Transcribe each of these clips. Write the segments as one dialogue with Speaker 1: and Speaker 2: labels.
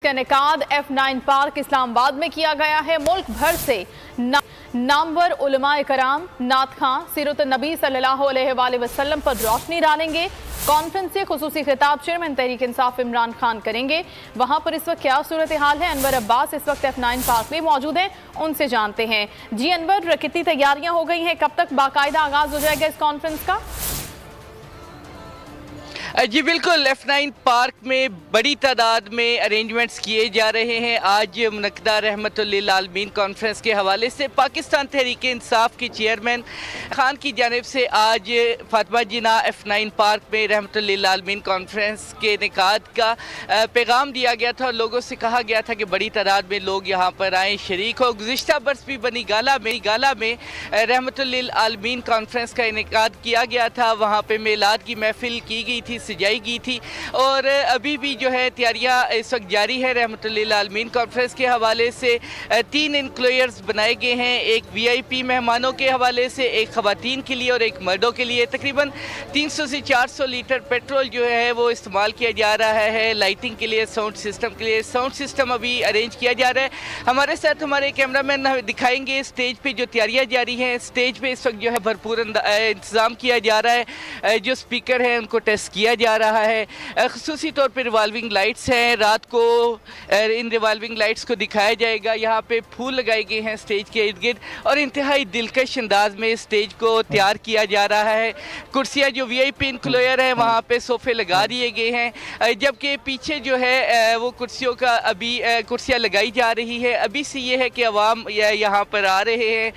Speaker 1: का इनेकाद F9 park Islamabad में किया गया है। मुल्क भर से नामवर उलमाए कराम नात खां सीरत नबी सल्लल्लाहु अलैहि वसल्लम पर रोशनी डालेंगे। कॉन्फ्रेंस से खुसूसी खिताब चेयरमैन तहरीक इंसाफ इमरान खान करेंगे। वहां पर इस वक्त क्या सूरत हाल है, अनवर अब्बास इस वक्त F9 पार्क में मौजूद हैं, उनसे जानते हैं। जी अनवर, कितनी तैयारियां हो गई हैं, कब तक बाकायदा आगाज हो जाएगा इस कॉन्फ्रेंस का?
Speaker 2: जी बिल्कुल, F9 पार्क में बड़ी तादाद में अरेंजमेंट्स किए जा रहे हैं। आज मुनक्किदा रहमतुल्लिल आलमीन कॉन्फ्रेंस के हवाले से पाकिस्तान तहरीक इंसाफ की चेयरमैन खान की जानिब से आज फातिमा जिना F9 पार्क में रहमतुल्लिल आलमीन कॉन्फ्रेंस के इनेकाद का पैगाम दिया गया था और लोगों से कहा गया था कि बड़ी तादाद में लोग यहाँ पर आएँ, शरीक हो। गुज़िश्ता बरस भी बनी गाला में रहमतुल्लिल आलमीन कॉन्फ्रेंस का इनेकाद किया गया था। वहाँ पर मेलाद की महफिल की गई थी, सजाई गई थी और अभी भी जो है तैयारियां इस वक्त जारी है। रहमतुल्लिल आलमीन कॉन्फ्रेंस के हवाले से 3 इनक्लोयर्स बनाए गए हैं, एक VIP मेहमानों के हवाले से, एक ख़वातीन के लिए और एक मर्दों के लिए। तकरीबन 300 से 400 लीटर पेट्रोल जो है वो इस्तेमाल किया जा रहा है लाइटिंग के लिए, साउंड सिस्टम के लिए। साउंड सिस्टम अभी अरेंज किया जा रहा है। हमारे साथ हमारे कैमरामैन दिखाएंगे स्टेज पे जो तैयारियाँ जारी हैं। स्टेज पे इस वक्त जो है भरपूर इंतज़ाम किया जा रहा है। जो स्पीकर हैं उनको टेस्ट किया जा रहा है। ख़ुसूसी तौर पर रिवाल्विंग लाइट्स हैं, रात को इन रिवाल्विंग लाइट्स को दिखाया जाएगा। यहाँ पे फूल लगाए गए हैं स्टेज के इर्द गिर्द और इंतहाई दिलकश अंदाज में स्टेज को तैयार किया जा रहा है। कुर्सियाँ जो VIP इनक्लोयर हैं वहाँ पे सोफ़े लगा दिए गए हैं, जबकि पीछे जो है वो कुर्सियों का अभी कुर्सियाँ लगाई जा रही है। अभी से ये है कि अवाम यहाँ पर आ रहे हैं,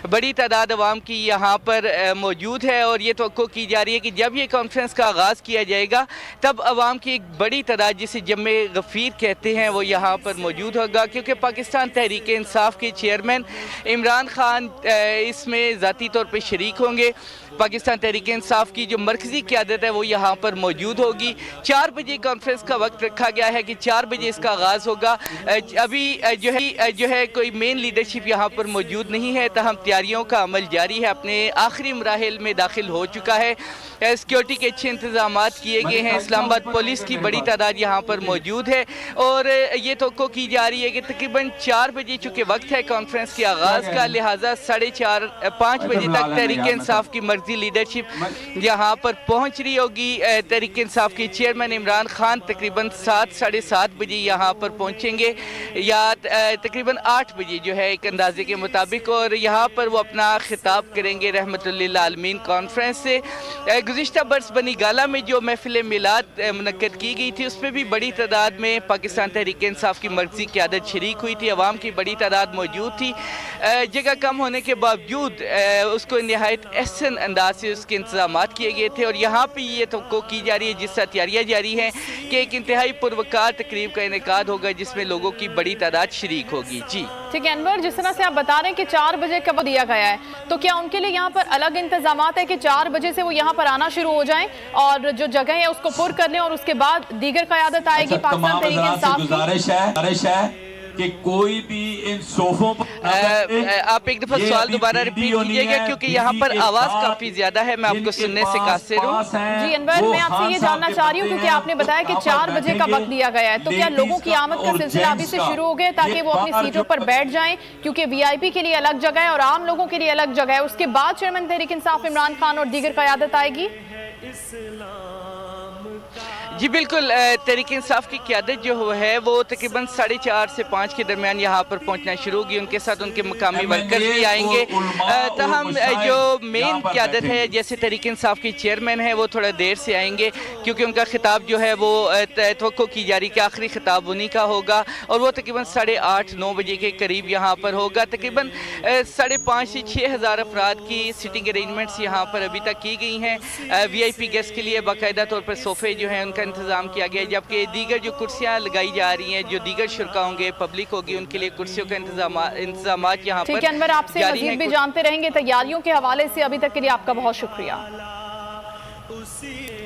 Speaker 2: बड़ी तादाद अवाम की यहाँ पर मौजूद है और ये तवक्को की जा रही है कि जब ये कॉन्फ्रेंस का आगाज़ किया जाएगा तब अवाम की एक बड़ी तादाद जिसे जम्मे गफ़ीर कहते हैं वो यहाँ पर मौजूद होगा, क्योंकि पाकिस्तान तहरीक इंसाफ के चेयरमैन इमरान खान इसमें ज़ाती तौर पर शरीक होंगे। पाकिस्तान तहरीक इंसाफ की जो मरकज़ी क़यादत है वो यहाँ पर मौजूद होगी। 4 बजे कॉन्फ्रेंस का वक्त रखा गया है कि 4 बजे इसका आगाज़ होगा। अभी जो है कोई मेन लीडरशिप यहाँ पर मौजूद नहीं है, तहम तैयारियों का अमल जारी है, अपने आखिरी मराहिल में दाखिल हो चुका है। सिक्योरिटी के अच्छे इंतजाम किए गए हैं। इस्लामाबाद पुलिस की बड़ी तादाद यहाँ पर मौजूद है और ये तवक्को की जा रही है कि तकरीबन 4 बजे चूँकि वक्त है कॉन्फ्रेंस के आगाज़ का, लिहाजा 4:30-5 बजे तक तहरीक इंसाफ की मर्जी लीडरशिप यहाँ पर पहुँच रही होगी। तहरीक इंसाफ के चेयरमैन इमरान खान तकरीबन 7-7:30 बजे यहाँ पर पहुँचेंगे या तकरीबन 8 बजे जो है एक अंदाजे के मुताबिक, और यहाँ पर वो अपना खिताब करेंगे रहमतुल्लिल आलमीन कॉन्फ्रेंस से। गुज़िश्ता बरस बनी गाला में जो महफिल मिलाद मुनक्किद की गई थी उसमें भी बड़ी तादाद में पाकिस्तान तहरीक इंसाफ की मर्जी क़यादत शरीक हुई थी, अवाम की बड़ी तादाद मौजूद थी। जगह कम होने के बावजूद उसको नहायत एहसन अंदाज से उसके इंतजाम किए गए थे और यहाँ पर ये तवक्को की जा रही है, जिससे तैयारियाँ जारी हैं कि एक इंतहाई पुरवकार तकरीब का इनेकाद होगा जिसमें लोगों की बड़ी तादाद शरीक होगी। जी
Speaker 1: ठीक है अनवर, जिस तरह से आप बता रहे हैं कि 4 बजे कब दिया गया है, तो क्या उनके लिए यहाँ पर अलग इंतजाम है कि 4 बजे से वो यहाँ पर आना शुरू हो जाएं और जो जगह है उसको पुर कर लें और उसके बाद दीगर क़यादत आएगी पाकिस्तान तहरीक इंसाफ की?
Speaker 3: गुजारिश है कि कोई भी इन सोफों पर
Speaker 2: आप एक दफा सवाल दोबारा रिपीट कीजिएगा क्योंकि यहाँ पर आवाज काफी ज्यादा है, मैं आपको सुनने से कासिर हूँ।
Speaker 1: जी अनवर, मैं आपसे ये जानना चाह रही हूँ क्योंकि आपने बताया कि 4 बजे का वक्त दिया गया है, तो क्या लोगों की आमद का सिलसिला अभी से शुरू हो गया ताकि वो अपनी सीटों पर बैठ जाएं, क्योंकि VIP के लिए अलग जगह है और आम लोगों के लिए अलग जगह है, उसके बाद चेयरमैन तहरीक इंसाफ इमरान खान और दीगर क़यादत आएगी?
Speaker 2: जी बिल्कुल, तहरीक इंसाफ की क़यादत जो है वो तकरीबन 4:30 से 5 के दरमियान यहाँ पर पहुँचना शुरू होगी। उनके साथ उनके मकामी वर्कर्स भी आएंगे। तहम जो मेन क़यादत है जैसे तहरीक इंसाफ की चेयरमैन है वो थोड़ा देर से आएंगे क्योंकि उनका खिताब जो है वो तवक्को की जा रही कि आखिरी खिताब उन्हीं का होगा और वो तकरीबन 8:30-9 बजे के करीब यहाँ पर होगा। तकरीबन 5,500 से 6,000 अफराद की सिटिंग अरेंजमेंट्स यहाँ पर अभी तक की गई हैं। VIP गेस्ट के लिए बाकायदा तौर पर सोफ़े जो हैं उनका इंतजाम किया गया, जबकि दीगर जो कुर्सियां लगाई जा रही हैं, जो दीगर शुरका होंगे, पब्लिक होगी, उनके लिए कुर्सियों का इंतजाम यहाँ पर।
Speaker 1: ठीक है अनवर, आपसे मज़ीद भी जानते रहेंगे तैयारियों के हवाले से। अभी तक के लिए आपका बहुत शुक्रिया।